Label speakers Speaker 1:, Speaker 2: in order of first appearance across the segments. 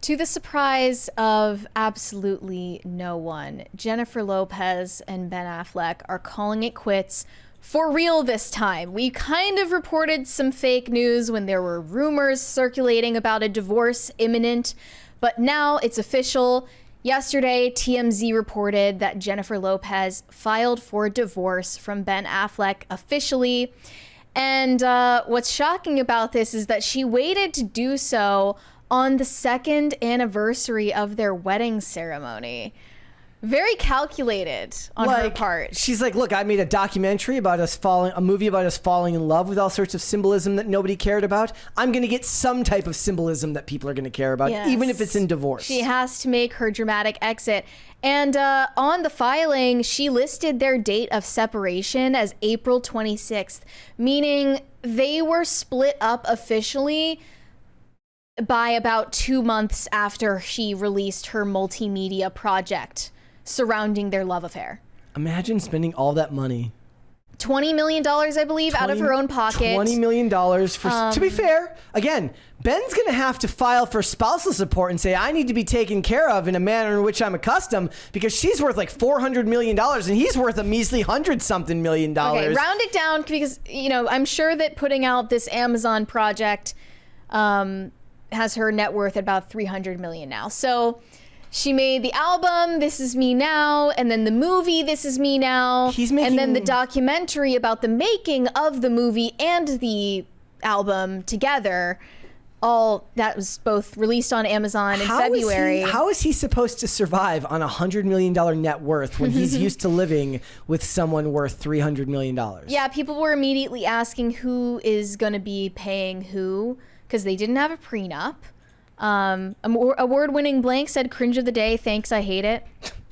Speaker 1: To the surprise of absolutely no one, Jennifer Lopez and Ben Affleck are calling it quits for real this time. We kind of reported some fake news when there were rumors circulating about a divorce imminent, but now it's official. Yesterday, TMZ reported that Jennifer Lopez filed for divorce from Ben Affleck officially. And what's shocking about this is that she waited to do so on the second anniversary of their wedding ceremony. Very calculated on her part.
Speaker 2: She's like, look, I made a documentary about a movie about us falling in love with all sorts of symbolism that nobody cared about. I'm going to get some type of symbolism that people are going to care about, even if it's in divorce.
Speaker 1: She has to make her dramatic exit. And on the filing, she listed their date of separation as April 26th, meaning they were split up officially by about 2 months after she released her multimedia project surrounding their love affair.
Speaker 2: Imagine spending all that money.
Speaker 1: $20 million, I believe, out of her own pocket.
Speaker 2: $20 million for, to be fair, again, Ben's going to have to file for spousal support and say, I need to be taken care of in a manner in which I'm accustomed, because she's worth like $400 million and he's worth a measly $100-something million.
Speaker 1: Okay, round it down, because, you know, I'm sure that putting out this Amazon project has her net worth at about $300 million now. So she made the album This Is Me Now, and then the movie This Is Me Now, and then the documentary about the making of the movie and the album together. All that was both released on Amazon in February.
Speaker 2: How is he supposed to survive on $100 million net worth when he's used to living with someone worth $300 million?
Speaker 1: Yeah, people were immediately asking who is going to be paying who, because they didn't have a prenup. Award-winning Blank said, cringe of the day, thanks, I hate it.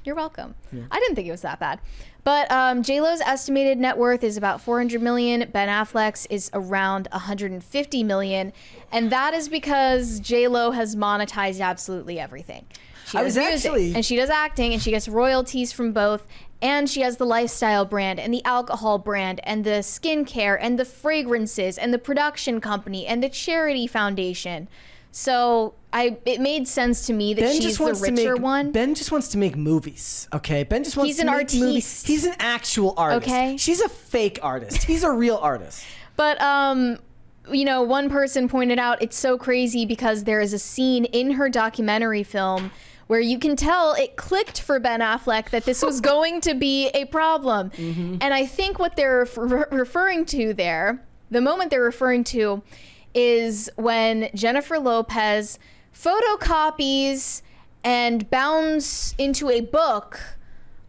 Speaker 1: You're welcome. Yeah. I didn't think it was that bad. But J-Lo's estimated net worth is about $400 million. Ben Affleck's is around $150 million. And that is because J-Lo has monetized absolutely everything. She does music, and she does acting, and she gets royalties from both. And she has the lifestyle brand and the alcohol brand and the skincare and the fragrances and the production company and the charity foundation. So it made sense to me that she's the richer one.
Speaker 2: Ben just wants to make movies, okay? Ben just wants to make movies. He's an actual artist. Okay. She's a fake artist. He's a real artist.
Speaker 1: But, you know, one person pointed out it's so crazy because there is a scene in her documentary film where you can tell it clicked for Ben Affleck that this was going to be a problem. And I think what they're referring to there, the moment they're referring to, is when Jennifer Lopez photocopies and bounds into a book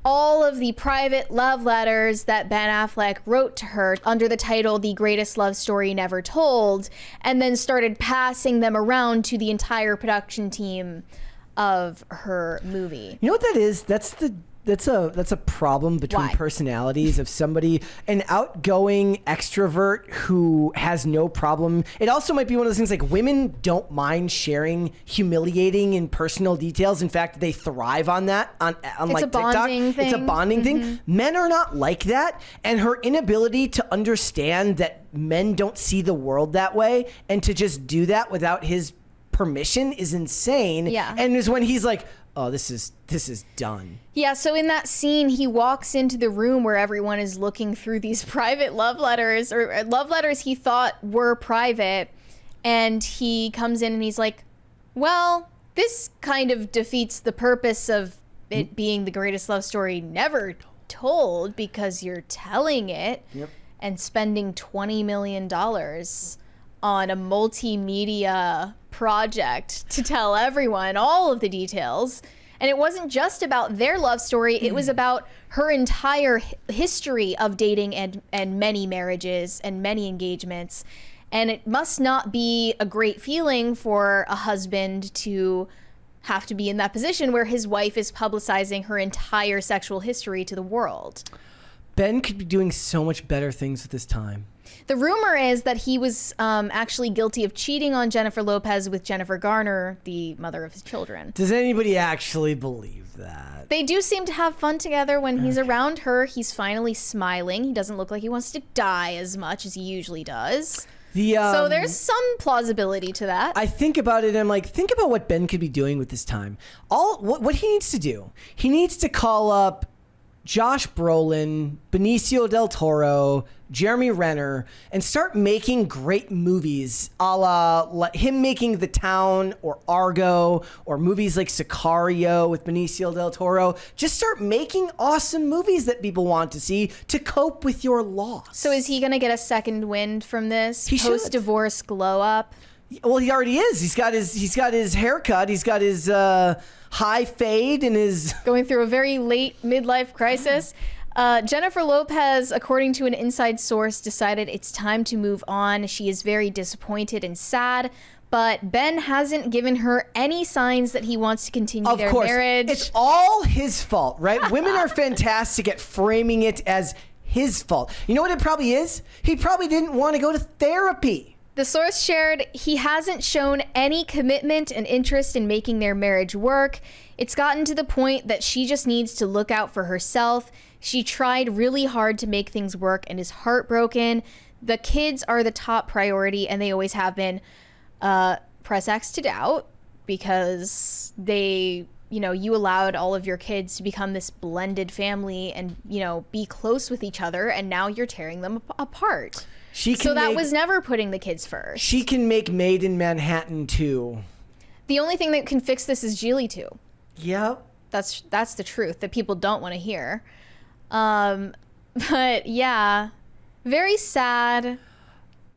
Speaker 1: all of the private love letters that Ben Affleck wrote to her under the title The Greatest Love Story Never Told, and then started passing them around to the entire production team of her movie.
Speaker 2: You know what that is? That's a problem between personalities of somebody, an outgoing extrovert who has no problem. It also might be one of those things like women don't mind sharing humiliating and personal details. In fact, they thrive on that on like TikTok. It's a bonding thing. Men are not like that, and her inability to understand that men don't see the world that way and to just do that without his permission is insane.
Speaker 1: Yeah.
Speaker 2: And is when he's like, oh, this is done.
Speaker 1: Yeah, so in that scene, he walks into the room where everyone is looking through these private love letters, or love letters he thought were private, and he comes in and he's like, well, this kind of defeats the purpose of it being the greatest love story never told, because you're telling it and spending $20 million on a multimedia project to tell everyone all of the details. And it wasn't just about their love story, it was about her entire history of dating and many marriages and many engagements. And it must not be a great feeling for a husband to have to be in that position where his wife is publicizing her entire sexual history to the world.
Speaker 2: Ben could be doing so much better things with his time.
Speaker 1: The rumor is that he was actually guilty of cheating on Jennifer Lopez with Jennifer Garner, the mother of his children.
Speaker 2: Does anybody actually believe that?
Speaker 1: They do seem to have fun together when he's around her. He's finally smiling. He doesn't look like he wants to die as much as he usually does. So there's some plausibility to that.
Speaker 2: I think about it and I'm like, think about what Ben could be doing with his time. What he needs to do, he needs to call up Josh Brolin, Benicio del Toro, Jeremy Renner, and start making great movies a la him making The Town or Argo or movies like Sicario with Benicio del Toro. Just start making awesome movies that people want to see to cope with your loss.
Speaker 1: So is he going to get a second wind from this post-divorce glow up?
Speaker 2: Well, he already is. He's got his haircut. He's got his high fade and his
Speaker 1: going through a very late midlife crisis. Jennifer Lopez, according to an inside source, decided it's time to move on. She is very disappointed and sad, but Ben hasn't given her any signs that he wants to continue their marriage.
Speaker 2: It's all his fault, right? Women are fantastic at framing it as his fault. You know what it probably is? He probably didn't want to go to therapy.
Speaker 1: The source shared he hasn't shown any commitment and interest in making their marriage work. It's gotten to the point that she just needs to look out for herself. She tried really hard to make things work and is heartbroken. The kids are the top priority, and they always have been. Press X to doubt, because they, you allowed all of your kids to become this blended family and, be close with each other, and now you're tearing them apart. That was never putting the kids first.
Speaker 2: She can make Made in Manhattan 2.
Speaker 1: The only thing that can fix this is Geely 2.
Speaker 2: Yep.
Speaker 1: That's the truth that people don't want to hear. But yeah, very sad,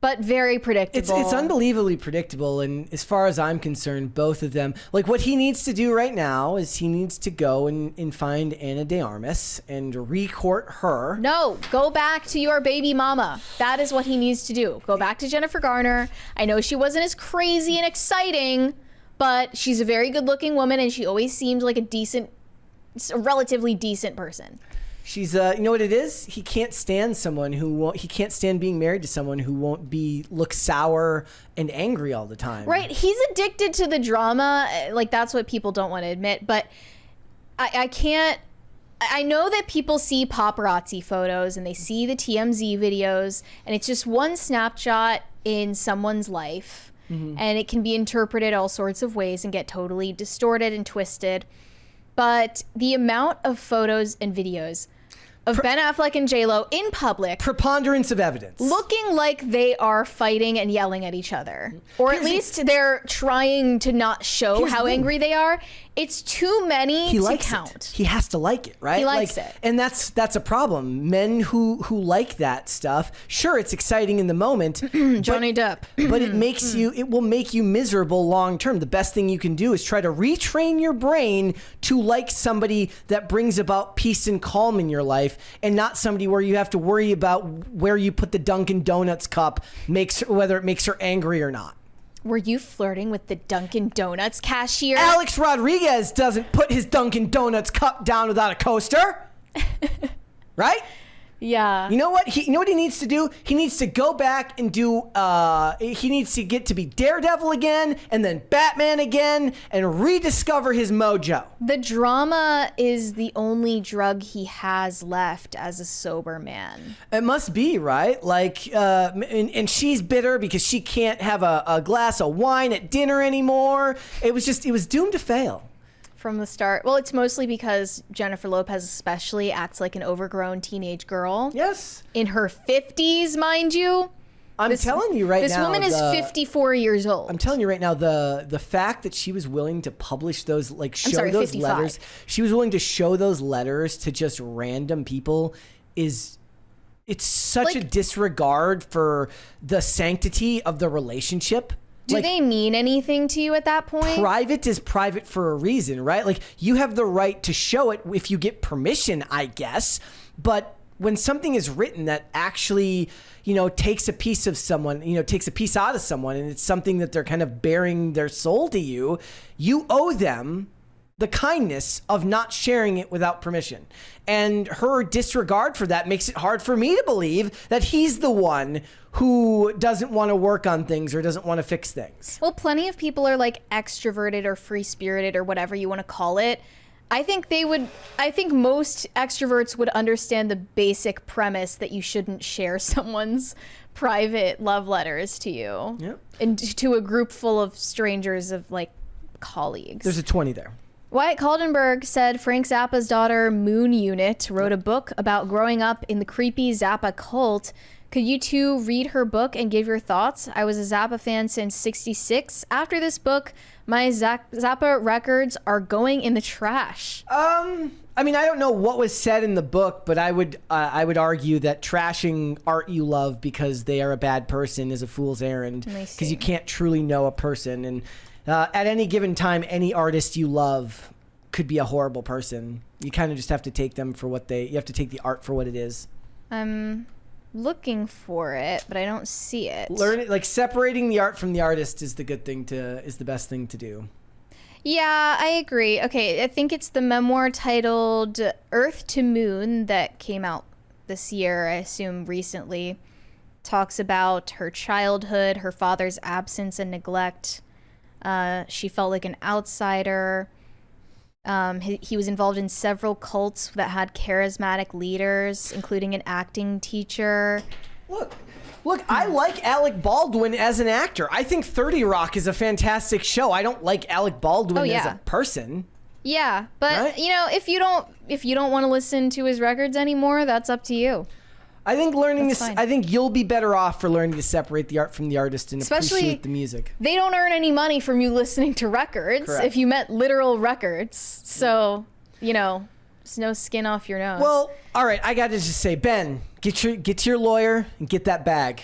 Speaker 1: but very predictable.
Speaker 2: It's unbelievably predictable, and as far as I'm concerned, both of them, like, what he needs to do right now is he needs to go and find Ana de Armas and re-court her.
Speaker 1: No, go back to your baby mama. That is what he needs to do. Go back to Jennifer Garner. I know she wasn't as crazy and exciting, but she's a very good-looking woman, and she always seemed like a relatively decent person.
Speaker 2: She's, you know what it is? He can't stand he can't stand being married to someone who won't look sour and angry all the time.
Speaker 1: Right. He's addicted to the drama. Like, that's what people don't want to admit. But I can't, I know that people see paparazzi photos and they see the TMZ videos, and it's just one snapshot in someone's life. Mm-hmm. And it can be interpreted all sorts of ways and get totally distorted and twisted. But the amount of photos and videos of Ben Affleck and J-Lo in public,
Speaker 2: preponderance of evidence,
Speaker 1: looking like they are fighting and yelling at each other, or at least they're trying to not show how angry they are. It's too many to count.
Speaker 2: He has to like it, right?
Speaker 1: He likes it,
Speaker 2: and that's a problem. Men who like that stuff, sure, it's exciting in the moment,
Speaker 1: Johnny Depp,
Speaker 2: but it will make you miserable long term. The best thing you can do is try to retrain your brain to like somebody that brings about peace and calm in your life, and not somebody where you have to worry about where you put the Dunkin' Donuts cup, whether it makes her angry or not.
Speaker 1: Were you flirting with the Dunkin' Donuts cashier?
Speaker 2: Alex Rodriguez doesn't put his Dunkin' Donuts cup down without a coaster. Right?
Speaker 1: Yeah.
Speaker 2: You know what? He needs to do? He needs to go back and do, he needs to get to be Daredevil again, and then Batman again, and rediscover his mojo.
Speaker 1: The drama is the only drug he has left as a sober man.
Speaker 2: It must be, right? Like, and she's bitter because she can't have a glass of wine at dinner anymore. It was doomed to fail.
Speaker 1: From the start. Well, it's mostly because Jennifer Lopez especially acts like an overgrown teenage girl.
Speaker 2: Yes.
Speaker 1: In her 50s, mind you.
Speaker 2: I'm telling you right now.
Speaker 1: This woman is 54 years old.
Speaker 2: I'm telling you right now, the fact that she was willing to publish those, like, those
Speaker 1: 55.
Speaker 2: letters, she was willing to show those letters to just random people it's such a disregard for the sanctity of the relationship.
Speaker 1: Do they mean anything to you at that point?
Speaker 2: Private is private for a reason, right? Like, you have the right to show it if you get permission, I guess. But when something is written that actually, takes a piece of someone, takes a piece out of someone, and it's something that they're kind of bearing their soul to you, you owe them the kindness of not sharing it without permission. And her disregard for that makes it hard for me to believe that he's the one who doesn't want to work on things or doesn't want to fix things.
Speaker 1: Well, plenty of people are like extroverted or free-spirited or whatever you want to call it. I think most extroverts would understand the basic premise that you shouldn't share someone's private love letters to you.
Speaker 2: Yep.
Speaker 1: And to a group full of strangers of like colleagues.
Speaker 2: There's a 20 there.
Speaker 1: Wyatt Kaldenberg said Frank Zappa's daughter, Moon Unit, wrote a book about growing up in the creepy Zappa cult. Could you two read her book and give your thoughts? I was a Zappa fan since '66. After this book, my Zappa records are going in the trash.
Speaker 2: I mean, I don't know what was said in the book, but I would argue that trashing art you love because they are a bad person is a fool's errand, because you can't truly know a person. And at any given time, any artist you love could be a horrible person. You kind of just have to take them for what you have to take the art for what it is.
Speaker 1: I'm looking for it, but I don't see it.
Speaker 2: Separating the art from the artist is the best thing to do.
Speaker 1: Yeah, I agree. Okay, I think it's the memoir titled Earth to Moon that came out this year, I assume recently. Talks about her childhood, her father's absence and neglect. She felt like an outsider. He was involved in several cults that had charismatic leaders, including an acting teacher.
Speaker 2: Look, I like Alec Baldwin as an actor. I think 30 Rock is a fantastic show. I don't like Alec Baldwin as a person.
Speaker 1: Yeah, but
Speaker 2: right?
Speaker 1: If you don't want to listen to his records anymore, that's up to you.
Speaker 2: I think I think you'll be better off for learning to separate the art from the artist and appreciate the music.
Speaker 1: They don't earn any money from you listening to records.
Speaker 2: Correct.
Speaker 1: If you meant literal records. So, there's no skin off your nose.
Speaker 2: Well, all right, I got to just say, Ben, get to your lawyer and get that bag.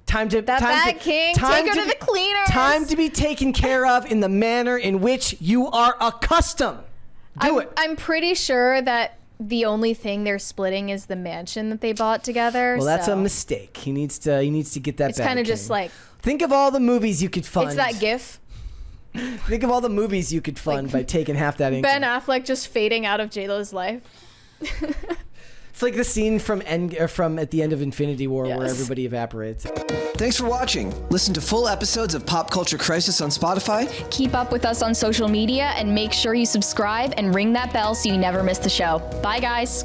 Speaker 2: King. Take her to the cleaners. Time to be taken care of in the manner in which you are accustomed. Do it.
Speaker 1: I'm pretty sure that the only thing they're splitting is the mansion that they bought together.
Speaker 2: Well, that's a mistake. He needs to get that back.
Speaker 1: It's kind of just like,
Speaker 2: think of all the movies you could fund.
Speaker 1: It's that GIF.
Speaker 2: Think of all the movies you could fund by taking half that income.
Speaker 1: Ben Affleck just fading out of J-Lo's life.
Speaker 2: It's like the scene from at the end of Infinity War where everybody evaporates.
Speaker 3: Thanks for watching. Listen to full episodes of Pop Culture Crisis on Spotify.
Speaker 4: Keep up with us on social media and make sure you subscribe and ring that bell so you never miss the show. Bye, guys.